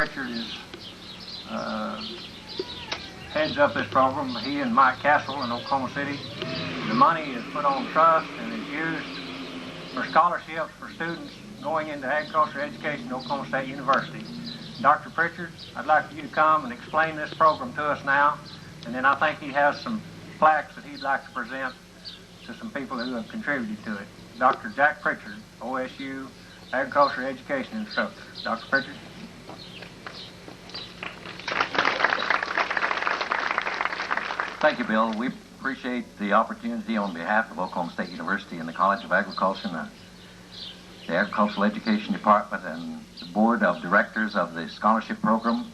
Pritchard heads up this program. He and Mike Castle in Oklahoma City. The money is put on trust and is used for scholarships for students going into agriculture education at Oklahoma State University. Dr. Pritchard, I'd like for you to come and explain this program to us now, and then I think he has some plaques that he'd like to present to some people who have contributed to it. Dr. Jack Pritchard, OSU Agriculture Education Instructor. Dr. Pritchard. Thank you, Bill. We appreciate the opportunity on behalf of Oklahoma State University and the College of Agriculture and the Agricultural Education Department and the Board of Directors of the Scholarship Program.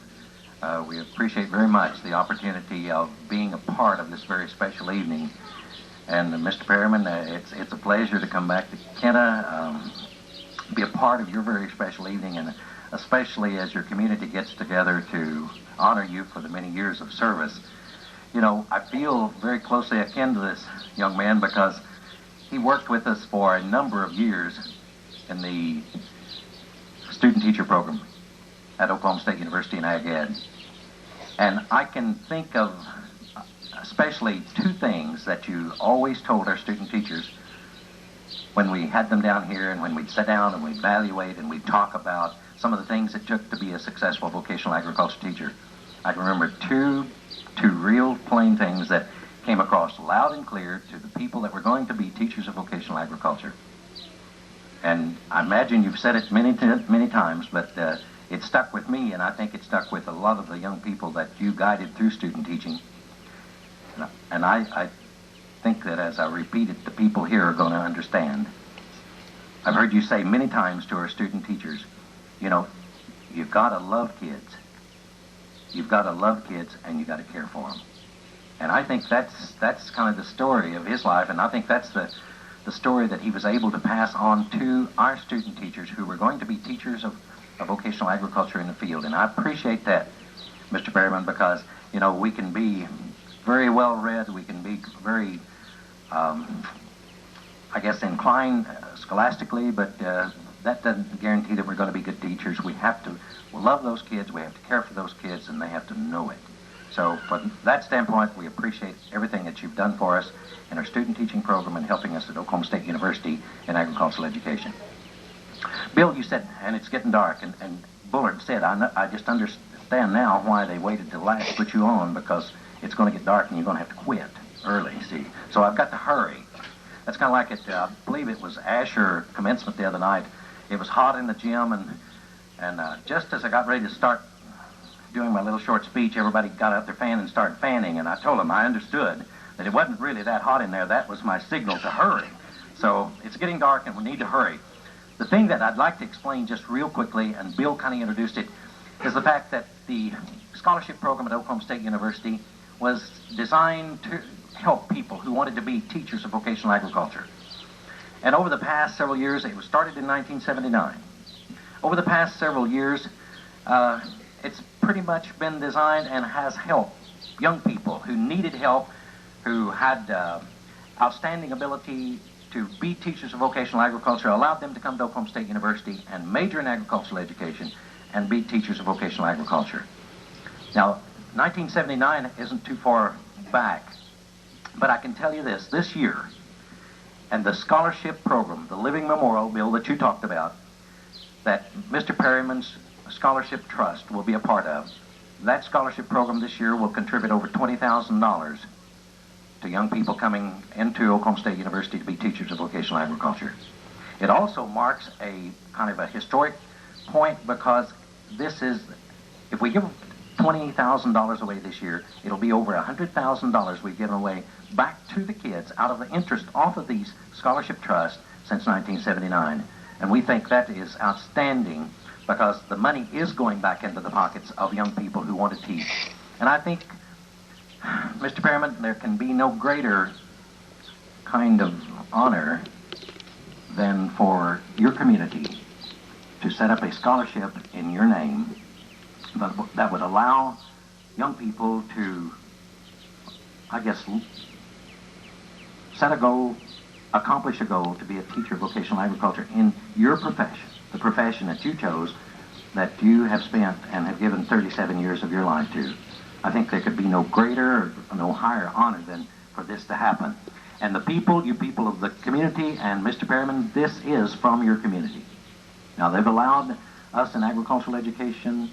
We appreciate very much the opportunity of being a part of this very special evening. And Mr. Perryman, it's a pleasure to come back to Kenna, be a part of your very special evening, and especially as your community gets together to honor you for the many years of service. You know, I feel very closely akin to this young man because he worked with us for a number of years in the student-teacher program at Oklahoma State University in Ag Ed. And I can think of especially two things that you always told our student teachers when we had them down here and when we'd sit down and we'd evaluate and we'd talk about some of the things it took to be a successful vocational agriculture teacher. I can remember two real plain things that came across loud and clear to the people that were going to be teachers of vocational agriculture. And I imagine you've said it many times, but it stuck with me, and I think it stuck with a lot of the young people that you guided through student teaching. And I think that as I repeat it, the people here are going to understand. I've heard you say many times to our student teachers, you know, you've got to love kids. You've got to love kids, and you've got to care for them. And I think that's kind of the story of his life, and I think that's the story that he was able to pass on to our student teachers who were going to be teachers of vocational agriculture in the field. And I appreciate that, Mr. Perryman, because, you know, we can be very well read, we can be very, I guess, inclined scholastically, but that doesn't guarantee that we're going to be good teachers. We have to love those kids, we have to care for those kids, and they have to know it. So from that standpoint, we appreciate everything that you've done for us in our student teaching program and helping us at Oklahoma State University in agricultural education. Bill, you said, and it's getting dark, and Bullard said, I just understand now why they waited till last to put you on, because it's going to get dark and you're going to have to quit early, see. So I've got to hurry. That's kind of like it, I believe it was Asher commencement the other night. It was hot in the gym, and just as I got ready to start doing my little short speech, everybody got out their fan and started fanning, and I told them I understood that it wasn't really that hot in there. That was my signal to hurry. So it's getting dark and we need to hurry. The thing that I'd like to explain just real quickly, and Bill kind of introduced it, is the fact that the scholarship program at Oklahoma State University was designed to help people who wanted to be teachers of vocational agriculture. And over the past several years, it was started in 1979. Over the past several years, it's pretty much been designed and has helped young people who needed help, who had outstanding ability to be teachers of vocational agriculture, allowed them to come to Oklahoma State University and major in agricultural education and be teachers of vocational agriculture. Now, 1979 isn't too far back, but I can tell you this year, and the scholarship program, the Living Memorial Bill that you talked about, that Mr. Perryman's Scholarship Trust will be a part of, that scholarship program this year will contribute over $20,000 to young people coming into Oklahoma State University to be teachers of vocational agriculture. It also marks a kind of a historic point because this is, if we give $20,000 away this year, it'll be over $100,000 we've given away back to the kids out of the interest off of these scholarship trusts since 1979. And we think that is outstanding because the money is going back into the pockets of young people who want to teach. And I think, Mr. Perryman, there can be no greater kind of honor than for your community to set up a scholarship in your name that would allow young people to, I guess, set a goal, accomplish a goal to be a teacher of vocational agriculture in your profession, the profession that you chose that you have spent and have given 37 years of your life to. I think there could be no greater or no higher honor than for this to happen. And the people, you people of the community, and Mr. Perryman, this is from your community. Now, they've allowed us in agricultural education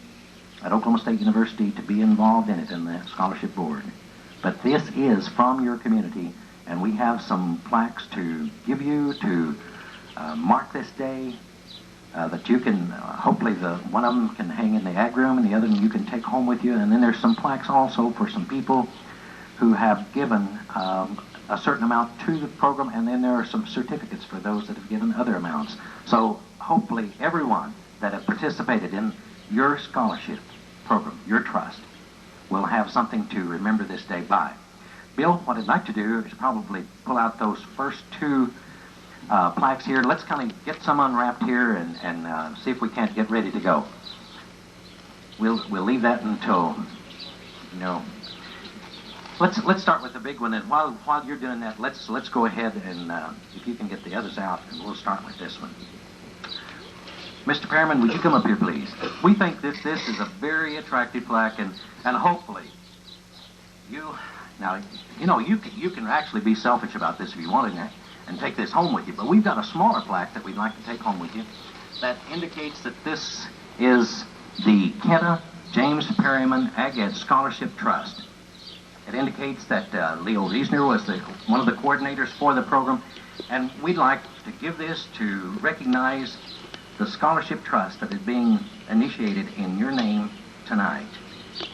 at Oklahoma State University to be involved in it in the scholarship board. But this is from your community, and we have some plaques to give you to mark this day, that you can, hopefully one of them can hang in the ag room and the other one you can take home with you. And then there's some plaques also for some people who have given a certain amount to the program, and then there are some certificates for those that have given other amounts. So hopefully everyone that have participated in your scholarship program, your trust, will have something to remember this day by. Bill, what I'd like to do is probably pull out those first two plaques here. Let's kind of get some unwrapped here and see if we can't get ready to go. We'll leave that until, you know. Let's start with the big one, and while you're doing that, let's go ahead and if you can get the others out, and we'll start with this one. Mr. Perryman, would you come up here, please? We think this is a very attractive plaque, and hopefully you can actually be selfish about this if you wanted to and take this home with you. But we've got a smaller plaque that we'd like to take home with you that indicates that this is the Kenna James Perryman Ag Ed Scholarship Trust. It indicates that Leo Riesner was one of the coordinators for the program, and we'd like to give this to recognize the scholarship trust that is being initiated in your name tonight.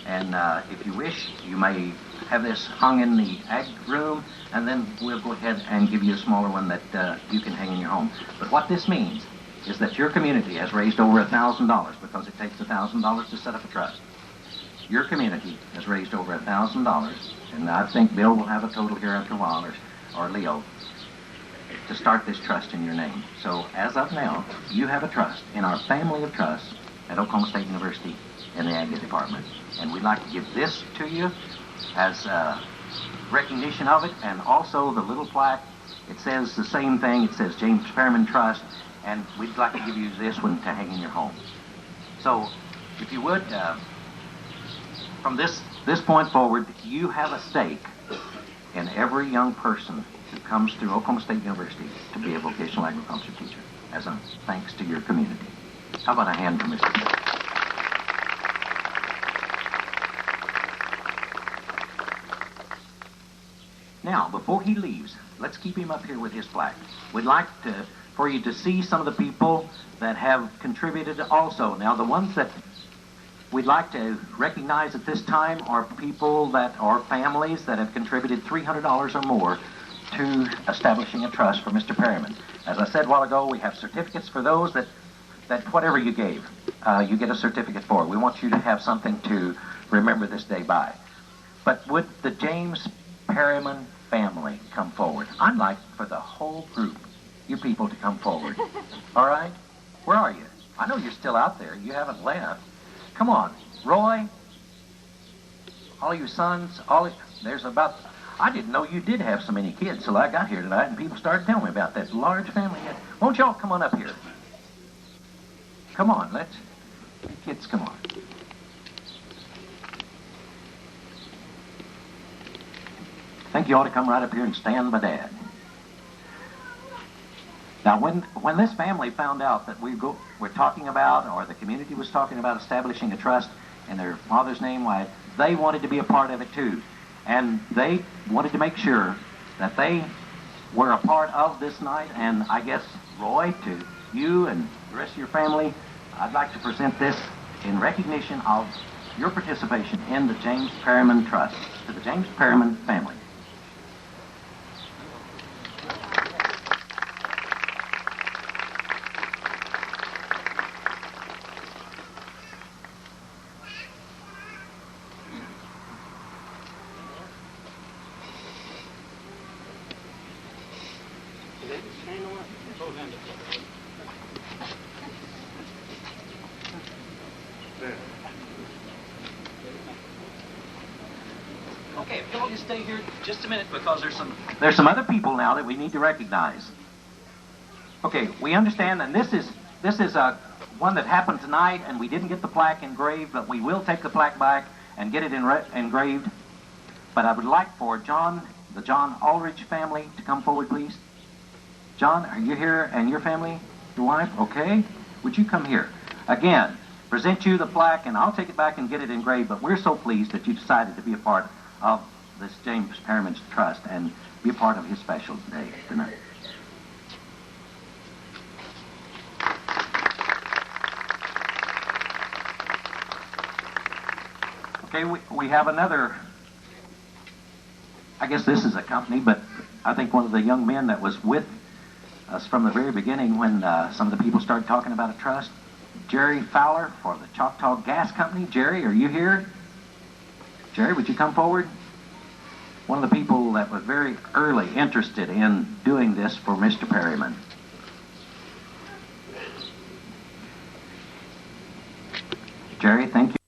And if you wish, you may have this hung in the ag room, and then we'll go ahead and give you a smaller one that you can hang in your home. But what this means is that your community has raised over $1,000, because it takes $1,000 to set up a trust. Your community has raised over $1,000, and I think Bill will have a total here after a while, or Leo, to start this trust in your name. So as of now, you have a trust in our family of trusts at Oklahoma State University in the Ag Department. And we'd like to give this to you as recognition of it, and also the little plaque. It says the same thing. It says James Perryman Trust, and we'd like to give you this one to hang in your home. So if you would, from this point forward, you have a stake in every young person who comes through Oklahoma State University to be a vocational agriculture teacher, as a thanks to your community. How about a hand for Mr. Perryman? Now, before he leaves, let's keep him up here with his plaque. We'd like for you to see some of the people that have contributed also. Now, the ones that we'd like to recognize at this time are people that are families that have contributed $300 or more to establishing a trust for Mr. Perryman. As I said a while ago, we have certificates for those that whatever you gave, you get a certificate for. We want you to have something to remember this day by. But would the James Perryman family come forward? I'd like for the whole group, you people, to come forward. All right? Where are you? I know you're still out there. You haven't left. Come on. Roy, all your sons, there's about, I didn't know you did have so many kids till I got here tonight, and people started telling me about that large family. Won't y'all come on up here? Come on, kids, come on. I think you ought to come right up here and stand by Dad. Now, when this family found out that we're talking about, or the community was talking about establishing a trust in their father's name, why, they wanted to be a part of it too. And they wanted to make sure that they were a part of this night. And I guess, Roy, to you and the rest of your family, I'd like to present this in recognition of your participation in the James Perryman Trust, to the James Perryman family. Okay, if y'all just stay here just a minute, because there's some other people now that we need to recognize. Okay, we understand, and this is one that happened tonight, and we didn't get the plaque engraved, but we will take the plaque back and get it engraved. But I would like for John, the John Aldrich family, to come forward, please. John, are you here, and your family, your wife? Okay. Would you come here? Again, present you the plaque, and I'll take it back and get it engraved, but we're so pleased that you decided to be a part of this James Perriman's Trust and be a part of his special day tonight. Okay, we have another, I guess this is a company, but I think one of the young men that was with us from the very beginning when some of the people started talking about a trust, Jerry Fowler for the Choctaw Gas Company. Jerry, are you here? Jerry, would you come forward? One of the people that was very early interested in doing this for Mr. Perriman. Jerry, thank you.